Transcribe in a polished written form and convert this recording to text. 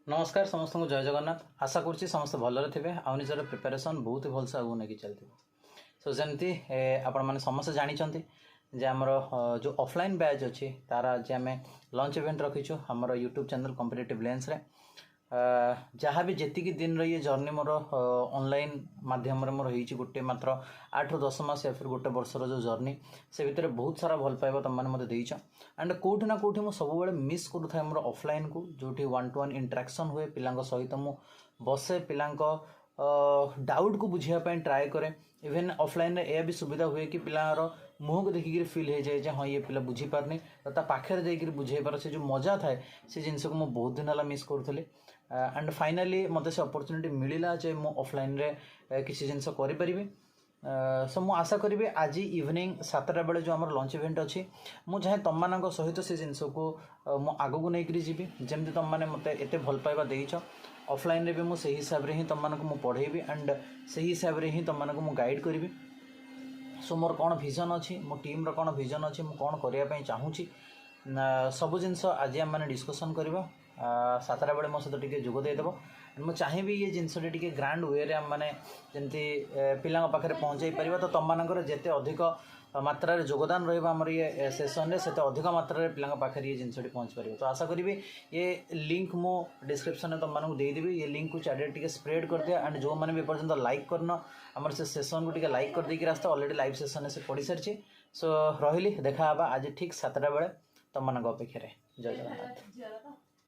नमस्कार समस्त को जय जगन्नाथ। आशा करुँच समस्त भलरे थे आ निजर प्रिपेरेसन बहुत ही भलसे आगे नहीं चलती। सो जमती आपण मैंने समस्त जानते जे आमर जो ऑफलाइन बैच अच्छी तार आज आम लंच इवेंट रखीचु आमर यूट्यूब चैनल कॉम्पिटिटिव लेंस रे जहाँ भी जी दिन ये जर्नी मोर ऑनलाइन माध्यम मोर हो गोटे मात्र 8 ରୁ 10 मास या फिर गोटे वर्षर जो जर्नी से भितर बहुत सारा भल पाइबा तुम मैंने देच एंड कौटी ना कौटी मुझे सब मिस करूँ मोर ऑफलाइन को जो 1-to-1 इंटरेक्शन हुए पिला सहित मु बसे पिला डाउट को बुझापी ट्राए करे। इवेन ऑफलाइन रे यह भी सुविधा हुए कि पिलार मुह को देखिक फिल हो जाए हाँ ये पिला बुझीपारनी तो ता पाखे जाकर बुझे पार से जो मजा थाए से जिनस को मुझे बहुत दिन है मिस करूँ एंड फाइनाली मत से अपॉर्चुनिटी मिलला जे मु ऑफलाइन रे किसी जिनस करें। सो मु आशा करी आज इवनिंग 7टा बेले जो आमर लंच इवेंट अच्छी मुझे तुम मान सहित से जिनस को मु आगू को लेकर जी जमी तुम मैंने मत एत भल पाइबा देच ऑफलाइन रे भी मुझे हिसाब से ही तुम मानक मु पढ़ेबी एंड से हिसाब से ही तुम मानक मु गाइड करी। सो मोर कौन विजन अच्छी मो टीम रो कौन विजन अच्छी मु कौन करने चाहूँगी सब जिनस आज आम मैंने डिस्कसन करवा 7टा बेले मो सहित टे जोग देदेव। मुझे चाहिए ये जिनसटी टे ग्रांड वे आम मैंने जमी पिला पाखे पहुँचाई पार तो तुम मानकर जिते अधिक मात्रा योगदान रही ये सेसन से अधिक मात्रा पिला पाखे ये जिनसटी पहुँच पार। तो आशा करी ये लिंक मो डिस्क्रिप्शन में तुम मानक देदेवी ये लिंक को चारिटे टे स्प्रेड कर दिया एंड जो मैंने भी पर्यटन लाइक करना आमर से सेसन को लाइक कर देकर रास्ता ऑलरेडी लाइव सेसन से पढ़ी सारी। सो रही देखा आज ठीक 7टा बेले तुम मान अपेक्षा जय जगन्नाथ।